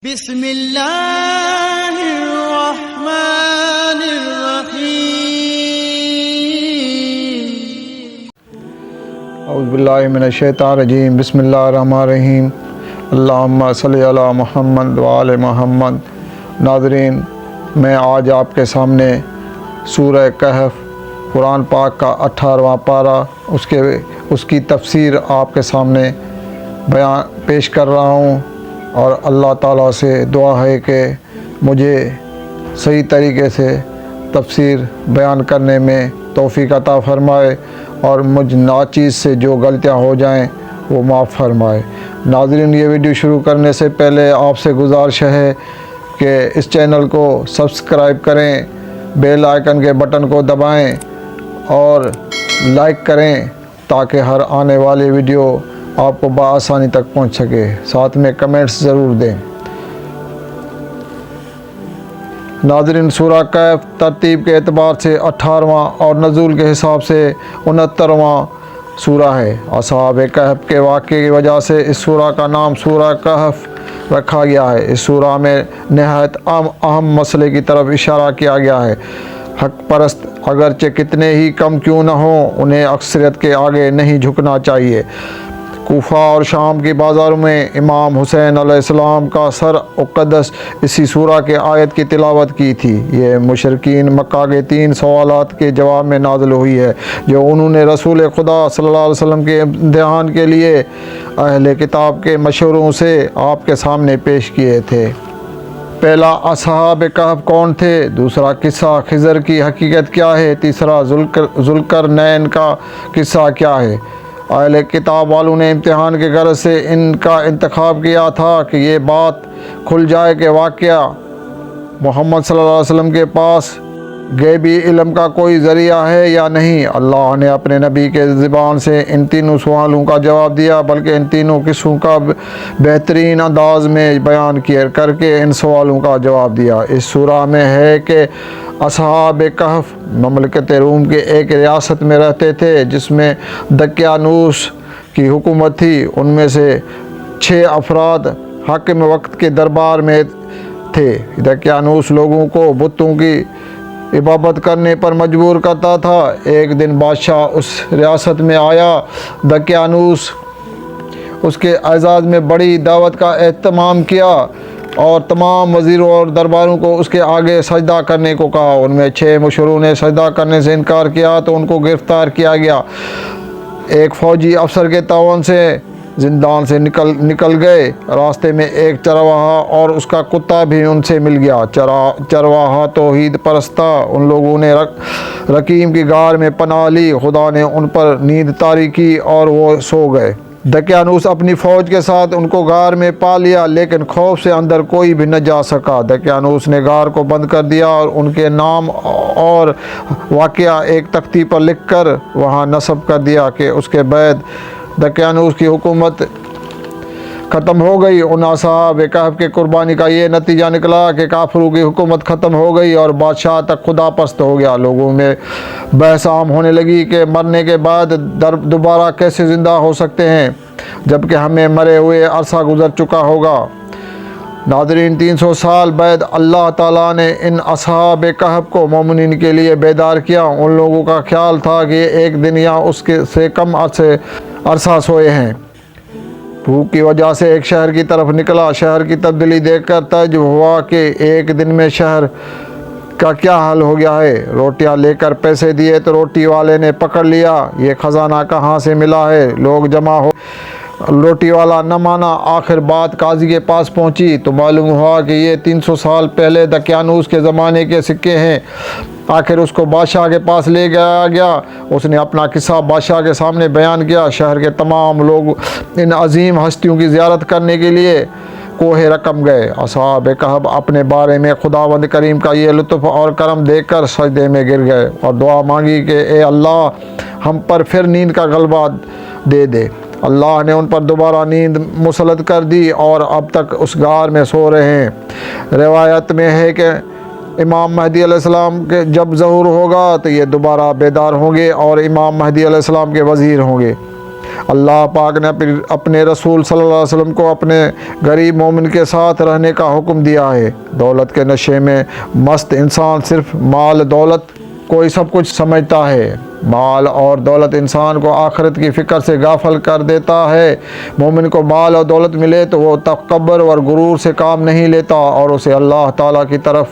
بسم اللہ الرحمن الرحیم اعوذ باللہ من الشیطان الرجیم بسم اللہ الرحمن الرحیم اللہم صلی علی محمد وآل محمد۔ ناظرین، میں آج آپ کے سامنے سورہ کہف قرآن پاک کا 18واں پارہ اس کی تفسیر آپ کے سامنے پیش کر رہا ہوں، اور اللہ تعالیٰ سے دعا ہے کہ مجھے صحیح طریقے سے تفسیر بیان کرنے میں توفیق عطا فرمائے اور مجھ ناچیز سے جو غلطیاں ہو جائیں وہ معاف فرمائے۔ ناظرین، یہ ویڈیو شروع کرنے سے پہلے آپ سے گزارش ہے کہ اس چینل کو سبسکرائب کریں، بیل آئیکن کے بٹن کو دبائیں اور لائک کریں تاکہ ہر آنے والی ویڈیو آپ کو بآسانی تک پہنچ سکے۔ ساتھ میں کمنٹس ضرور دیں۔ ناظرین، سورہ کہف ترتیب کے اعتبار سے 18واں اور نزول کے حساب سے 69واں سورہ ہے۔ اصحاب کہف کے واقعے کی وجہ سے اس سورہ کا نام سورہ کہف رکھا گیا ہے۔ اس سورہ میں نہایت اہم مسئلے کی طرف اشارہ کیا گیا ہے۔ حق پرست اگرچہ کتنے ہی کم کیوں نہ ہوں، انہیں اکثریت کے آگے نہیں جھکنا چاہیے۔ کوفہ اور شام کی بازاروں میں امام حسین علیہ السلام کا سر اقدس اسی سورہ کے آیت کی تلاوت کی تھی۔ یہ مشرکین مکہ کے 3 سوالات کے جواب میں نازل ہوئی ہے جو انہوں نے رسول خدا صلی اللہ علیہ وسلم کے امتحان کے لیے اہل کتاب کے مشوروں سے آپ کے سامنے پیش کیے تھے۔ پہلا، اصحاب کہف کون تھے؟ دوسرا، قصہ خضر کی حقیقت کیا ہے؟ تیسرا، ذوالقرنین کا قصہ کیا ہے؟ اہل کتاب والوں نے امتحان کے غرض سے ان کا انتخاب کیا تھا کہ یہ بات کھل جائے کہ واقعہ محمد صلی اللہ علیہ وسلم کے پاس غیبی علم کا کوئی ذریعہ ہے یا نہیں۔ اللہ نے اپنے نبی کے زبان سے ان تینوں سوالوں کا جواب دیا، بلکہ ان تینوں قصوں کا بہترین انداز میں بیان کر کے ان سوالوں کا جواب دیا۔ اس سورہ میں ہے کہ اصحاب کہف مملکت روم کے ایک ریاست میں رہتے تھے جس میں دقیانوس کی حکومت تھی۔ ان میں سے 6 افراد حاکم وقت کے دربار میں تھے۔ دقیانوس لوگوں کو بتوں کی عبادت کرنے پر مجبور کرتا تھا۔ ایک دن بادشاہ اس ریاست میں آیا۔ دقیانوس اس کے اعزاز میں بڑی دعوت کا اہتمام کیا اور تمام وزیروں اور درباروں کو اس کے آگے سجدہ کرنے کو کہا۔ ان میں 6 مشروں نے سجدہ کرنے سے انکار کیا تو ان کو گرفتار کیا گیا۔ ایک فوجی افسر کے تعاون سے زندان سے نکل گئے۔ راستے میں ایک چرواہا اور اس کا کتا بھی ان سے مل گیا۔ چرواہا توحید پرست تھا۔ ان لوگوں نے رقیم کی غار میں پناہ لی۔ خدا نے ان پر نیند طاری کی اور وہ سو گئے۔ دقیانوس اپنی فوج کے ساتھ ان کو غار میں پا لیا، لیکن خوف سے اندر کوئی بھی نہ جا سکا۔ دقیانوس نے غار کو بند کر دیا اور ان کے نام اور واقعہ ایک تختی پر لکھ کر وہاں نصب کر دیا کہ اس کے بعد دقیانوس کی حکومت ختم ہو گئی۔ ان اصحاب کہف کے قربانی کا یہ نتیجہ نکلا کہ کافروں کی حکومت ختم ہو گئی اور بادشاہ تک خدا پرست ہو گیا۔ لوگوں میں بحث عام ہونے لگی کہ مرنے کے بعد دوبارہ کیسے زندہ ہو سکتے ہیں جبکہ ہمیں مرے ہوئے عرصہ گزر چکا ہوگا۔ ناظرین، 300 سال بعد اللہ تعالیٰ نے ان اصحاب کہف کو مومنین کے لیے بیدار کیا۔ ان لوگوں کا خیال تھا کہ ایک دن یا اس سے کم عرصہ سوئے ہیں۔ بھوک کی وجہ سے ایک شہر کی طرف نکلا۔ شہر کی تبدیلی دیکھ کر تعجب ہوا کہ ایک دن میں شہر کا کیا حال ہو گیا ہے۔ روٹیاں لے کر پیسے دیے تو روٹی والے نے پکڑ لیا۔ یہ خزانہ کہاں سے ملا ہے؟ لوگ جمع ہو، روٹی والا نہ مانا۔ آخر بات قاضی کے پاس پہنچی تو معلوم ہوا کہ یہ 300 سال پہلے دقیانوس کے زمانے کے سکے ہیں۔ آخر اس کو بادشاہ کے پاس لے گیا۔ اس نے اپنا قصہ بادشاہ کے سامنے بیان کیا۔ شہر کے تمام لوگ ان عظیم ہستیوں کی زیارت کرنے کے لیے کوہ رقم گئے۔ اصحاب کہف اپنے بارے میں خداوند کریم کا یہ لطف اور کرم دیکھ کر سجدے میں گر گئے اور دعا مانگی کہ اے اللہ، ہم پر پھر نیند کا غلبہ دے دے۔ اللہ نے ان پر دوبارہ نیند مسلط کر دی اور اب تک اس غار میں سو رہے ہیں۔ روایت میں ہے کہ امام مہدی علیہ السلام کے جب ظہور ہوگا تو یہ دوبارہ بیدار ہوں گے اور امام مہدی علیہ السلام کے وزیر ہوں گے۔ اللہ پاک نے اپنے رسول صلی اللہ علیہ وسلم کو اپنے غریب مومن کے ساتھ رہنے کا حکم دیا ہے۔ دولت کے نشے میں مست انسان صرف مال دولت کو ہی سب کچھ سمجھتا ہے۔ مال اور دولت انسان کو آخرت کی فکر سے غافل کر دیتا ہے۔ مومن کو مال اور دولت ملے تو وہ تکبر اور غرور سے کام نہیں لیتا اور اسے اللہ تعالیٰ کی طرف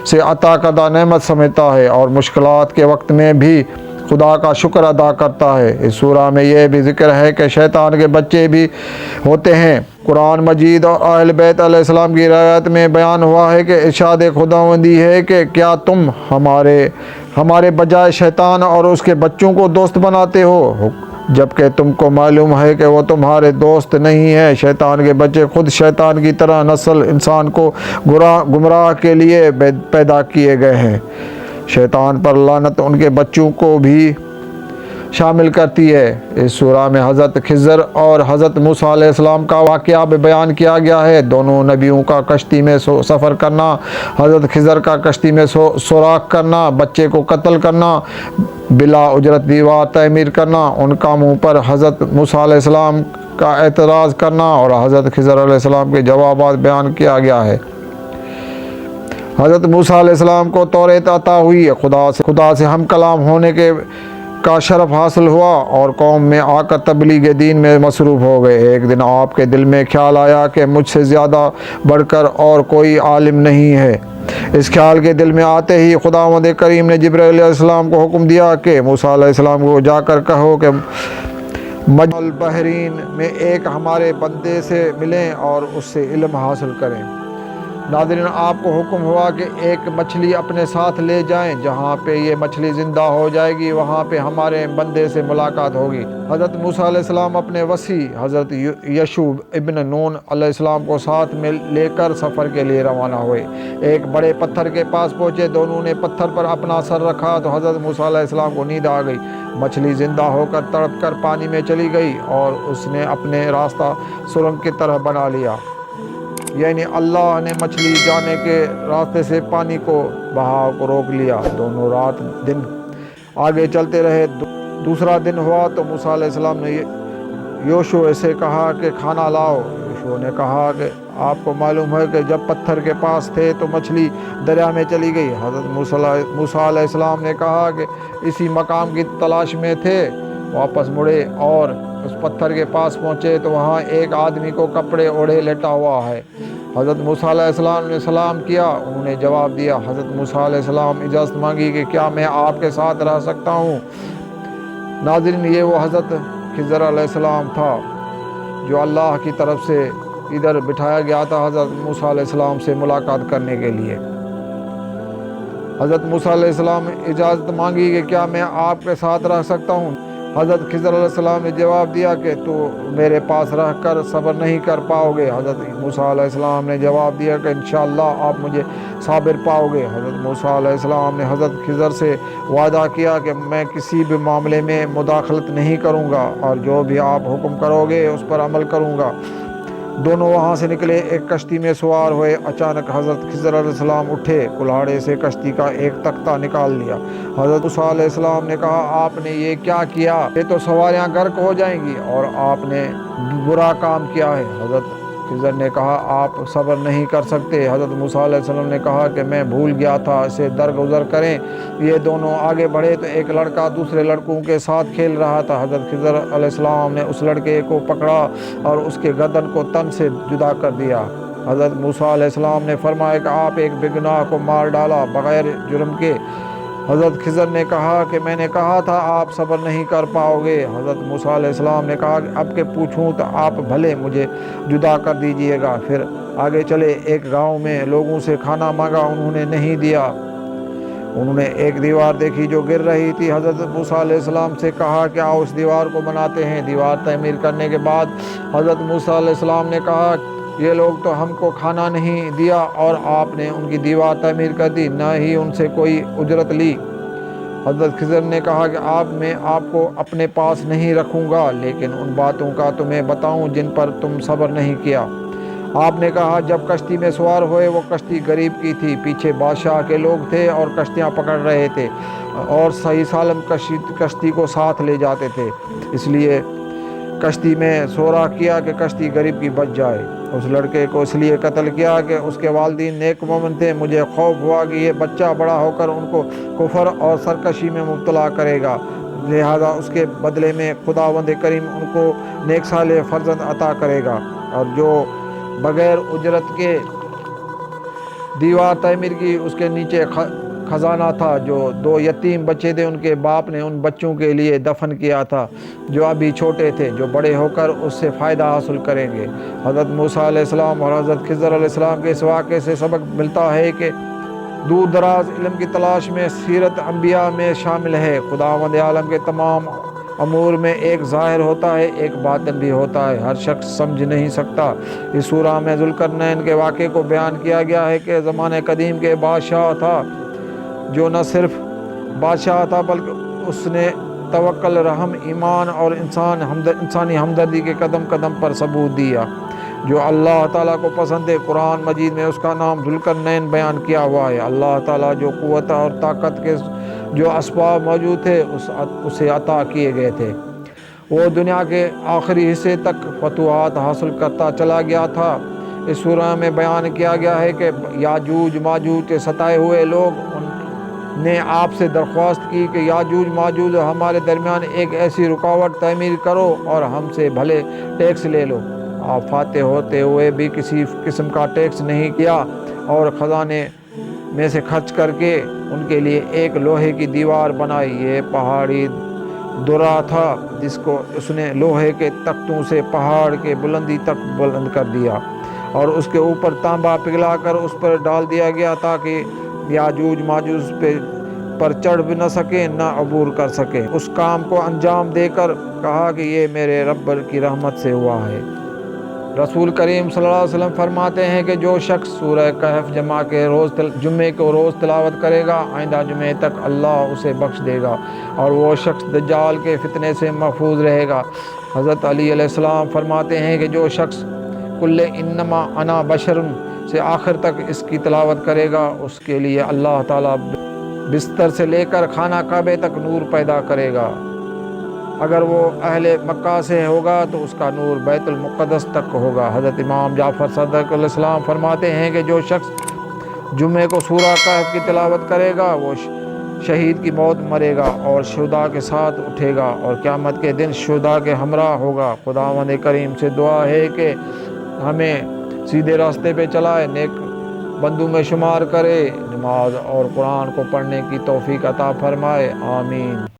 سے عطا کردہ نعمت سمجھتا ہے اور مشکلات کے وقت میں بھی خدا کا شکر ادا کرتا ہے۔ اس سورہ میں یہ بھی ذکر ہے کہ شیطان کے بچے بھی ہوتے ہیں۔ قرآن مجید اور اہل بیت علیہ السلام کی روایت میں بیان ہوا ہے کہ ارشاد خداوندی ہے کہ کیا تم ہمارے بجائے شیطان اور اس کے بچوں کو دوست بناتے ہو، جبکہ تم کو معلوم ہے کہ وہ تمہارے دوست نہیں ہیں۔ شیطان کے بچے خود شیطان کی طرح نسل انسان کو گمراہ کے لیے پیدا کیے گئے ہیں۔ شیطان پر لعنت ان کے بچوں کو بھی شامل کرتی ہے۔ اس سورہ میں حضرت خضر اور حضرت موسیٰ علیہ السلام کا واقعہ بھی بیان کیا گیا ہے۔ دونوں نبیوں کا کشتی میں سفر کرنا، حضرت خضر کا کشتی میں سوراخ کرنا، بچے کو قتل کرنا، بلا اجرت دیوار تعمیر کرنا، ان کاموں پر حضرت موسیٰ علیہ السلام کا اعتراض کرنا اور حضرت خضر علیہ السلام کے جوابات بیان کیا گیا ہے۔ حضرت موسیٰ علیہ السلام کو توریت عطا ہوئی، خدا سے ہم کلام ہونے کا شرف حاصل ہوا اور قوم میں آ کر تبلیغ دین میں مصروف ہو گئے۔ ایک دن آپ کے دل میں خیال آیا کہ مجھ سے زیادہ بڑھ کر اور کوئی عالم نہیں ہے۔ اس خیال کے دل میں آتے ہی خداوند کریم نے جبرائیل علیہ السلام کو حکم دیا کہ موسیٰ علیہ السلام کو جا کر کہو کہ مجمع البحرین میں ایک ہمارے بندے سے ملیں اور اس سے علم حاصل کریں۔ ناظرین، آپ کو حکم ہوا کہ ایک مچھلی اپنے ساتھ لے جائیں، جہاں پہ یہ مچھلی زندہ ہو جائے گی وہاں پہ ہمارے بندے سے ملاقات ہوگی۔ حضرت موسیٰ علیہ السلام اپنے وصی حضرت یشوع ابن نون علیہ السلام کو ساتھ میں لے کر سفر کے لیے روانہ ہوئے۔ ایک بڑے پتھر کے پاس پہنچے، دونوں نے پتھر پر اپنا سر رکھا تو حضرت موسیٰ علیہ السلام کو نیند آ گئی۔ مچھلی زندہ ہو کر تڑپ کر پانی میں چلی گئی اور اس نے اپنے راستہ سرنگ کی طرح بنا لیا، یعنی اللہ نے مچھلی جانے کے راستے سے پانی کو بہاؤ کو روک لیا۔ دونوں رات دن آگے چلتے رہے۔ دوسرا دن ہوا تو موسیٰ علیہ السلام نے یوشع سے کہا کہ کھانا لاؤ۔ یوشع نے کہا کہ آپ کو معلوم ہے کہ جب پتھر کے پاس تھے تو مچھلی دریا میں چلی گئی۔ حضرت موسیٰ علیہ السلام نے کہا کہ اسی مقام کی تلاش میں تھے۔ واپس مڑے اور اس پتھر کے پاس پہنچے تو وہاں ایک آدمی کو کپڑے اوڑھے لیٹا ہوا ہے۔ حضرت موسیٰ علیہ السلام نے سلام کیا، انہوں نے جواب دیا۔ حضرت موسیٰ علیہ السلام اجازت مانگی کہ کیا میں آپ کے ساتھ رہ سکتا ہوں؟ ناظرین، یہ وہ حضرت خضر علیہ السلام تھا جو اللہ کی طرف سے ادھر بٹھایا گیا تھا حضرت موسیٰ علیہ السلام سے ملاقات کرنے کے لیے۔ حضرت موسیٰ علیہ السلام نے اجازت مانگی کہ کیا میں آپ کے ساتھ رہ سکتا ہوں؟ حضرت خضر علیہ السلام نے جواب دیا کہ تو میرے پاس رہ کر صبر نہیں کر پاؤ گے۔ حضرت موسیٰ علیہ السلام نے جواب دیا کہ انشاءاللہ آپ مجھے صابر پاؤ گے۔ حضرت موسیٰ علیہ السلام نے حضرت خضر سے وعدہ کیا کہ میں کسی بھی معاملے میں مداخلت نہیں کروں گا اور جو بھی آپ حکم کرو گے اس پر عمل کروں گا۔ دونوں وہاں سے نکلے، ایک کشتی میں سوار ہوئے۔ اچانک حضرت خضر علیہ السلام اٹھے، کلاڑے سے کشتی کا ایک تختہ نکال لیا۔ حضرت موسیٰ علیہ السلام نے کہا آپ نے یہ کیا کیا؟ یہ تو سواریاں غرق ہو جائیں گی اور آپ نے برا کام کیا ہے۔ حضرت خضر نے کہا آپ صبر نہیں کر سکتے؟ حضرت موسیٰ علیہ السلام نے کہا کہ میں بھول گیا تھا، اسے درگزر کریں۔ یہ دونوں آگے بڑھے تو ایک لڑکا دوسرے لڑکوں کے ساتھ کھیل رہا تھا۔ حضرت خضر علیہ السلام نے اس لڑکے کو پکڑا اور اس کے گردن کو تن سے جدا کر دیا۔ حضرت موسیٰ علیہ السلام نے فرمایا کہ آپ ایک بے گناہ کو مار ڈالا بغیر جرم کے۔ حضرت خضر نے کہا کہ میں نے کہا تھا آپ صبر نہیں کر پاؤ گے۔ حضرت موسیٰ علیہ السلام نے کہا کہ اب کہ پوچھوں تو آپ بھلے مجھے جدا کر دیجئے گا۔ پھر آگے چلے، ایک گاؤں میں لوگوں سے کھانا مانگا، انہوں نے نہیں دیا۔ انہوں نے ایک دیوار دیکھی جو گر رہی تھی۔ حضرت موسیٰ علیہ السلام سے کہا کہ آؤ اس دیوار کو بناتے ہیں۔ دیوار تعمیر کرنے کے بعد حضرت موسیٰ علیہ السلام نے کہا یہ لوگ تو ہم کو کھانا نہیں دیا اور آپ نے ان کی دیوار تعمیر کر دی، نہ ہی ان سے کوئی اجرت لی۔ حضرت خضر نے کہا کہ میں آپ کو اپنے پاس نہیں رکھوں گا، لیکن ان باتوں کا تمہیں بتاؤں جن پر تم صبر نہیں کیا۔ آپ نے کہا جب کشتی میں سوار ہوئے وہ کشتی غریب کی تھی، پیچھے بادشاہ کے لوگ تھے اور کشتیاں پکڑ رہے تھے اور صحیح سالم کشتی کو ساتھ لے جاتے تھے، اس لیے کشتی میں سوراخ کیا کہ کشتی غریب کی بچ جائے۔ اس لڑکے کو اس لیے قتل کیا کہ اس کے والدین نیک مومن تھے۔ مجھے خوف ہوا کہ یہ بچہ بڑا ہو کر ان کو کفر اور سرکشی میں مبتلا کرے گا، لہذا اس کے بدلے میں خداوند کریم ان کو نیک صالح فرزند عطا کرے گا۔ اور جو بغیر اجرت کے دیوار تعمیر کی، اس کے نیچے خزانہ تھا جو 2 یتیم بچے تھے، ان کے باپ نے ان بچوں کے لیے دفن کیا تھا جو ابھی چھوٹے تھے، جو بڑے ہو کر اس سے فائدہ حاصل کریں گے۔ حضرت موسیٰ علیہ السلام اور حضرت خضر علیہ السلام کے اس واقعے سے سبق ملتا ہے کہ دور دراز علم کی تلاش میں سیرت انبیاء میں شامل ہے۔ خداوند عالم کے تمام امور میں ایک ظاہر ہوتا ہے، ایک باطن بھی ہوتا ہے، ہر شخص سمجھ نہیں سکتا۔ اس سورہ میں ذوالقرنین کے واقعے کو بیان کیا گیا ہے کہ زمانہ قدیم کے بادشاہ تھا جو نہ صرف بادشاہ تھا بلکہ اس نے توکل، رحم، ایمان اور انسانی ہمدردی کے قدم قدم پر ثبوت دیا جو اللہ تعالیٰ کو پسند ہے۔ قرآن مجید میں اس کا نام ذوالقرنین بیان کیا ہوا ہے۔ اللہ تعالیٰ جو قوت اور طاقت کے جو اسباب موجود تھے اسے عطا کیے گئے تھے، وہ دنیا کے آخری حصے تک فتوحات حاصل کرتا چلا گیا تھا۔ اس سورہ میں بیان کیا گیا ہے کہ یاجوج ماجوج کے ستائے ہوئے لوگ نے آپ سے درخواست کی کہ یاجوج ماجوج ہمارے درمیان ایک ایسی رکاوٹ تعمیر کرو اور ہم سے بھلے ٹیکس لے لو۔ آپ فاتح ہوتے ہوئے بھی کسی قسم کا ٹیکس نہیں کیا اور خزانے میں سے خرچ کر کے ان کے لیے ایک لوہے کی دیوار بنائی۔ یہ پہاڑی درہ تھا جس کو اس نے لوہے کے تختوں سے پہاڑ کے بلندی تک بلند کر دیا اور اس کے اوپر تانبا پگھلا کر اس پر ڈال دیا گیا تاکہ یاجوج ماجوج پر چڑھ بھی نہ سکے نہ عبور کر سکے۔ اس کام کو انجام دے کر کہا کہ یہ میرے رب کی رحمت سے ہوا ہے۔ رسول کریم صلی اللہ علیہ وسلم فرماتے ہیں کہ جو شخص سورہ کہف جمعے کو روز تلاوت کرے گا، آئندہ جمعے تک اللہ اسے بخش دے گا اور وہ شخص دجال کے فتنے سے محفوظ رہے گا۔ حضرت علی علیہ السلام فرماتے ہیں کہ جو شخص کل انما انا بشرن سے آخر تک اس کی تلاوت کرے گا، اس کے لیے اللہ تعالیٰ بستر سے لے کر خانہ کعبے تک نور پیدا کرے گا۔ اگر وہ اہل مکہ سے ہوگا تو اس کا نور بیت المقدس تک ہوگا۔ حضرت امام جعفر صادق علیہ السلام فرماتے ہیں کہ جو شخص جمعے کو سورہ کہف کی تلاوت کرے گا وہ شہید کی موت مرے گا اور شہداء کے ساتھ اٹھے گا اور قیامت کے دن شہداء کے ہمراہ ہوگا۔ خداوند کریم سے دعا ہے کہ ہمیں سیدھے راستے پہ چلائے، نیک بندوں میں شمار کرے، نماز اور قرآن کو پڑھنے کی توفیق عطا فرمائے، آمین۔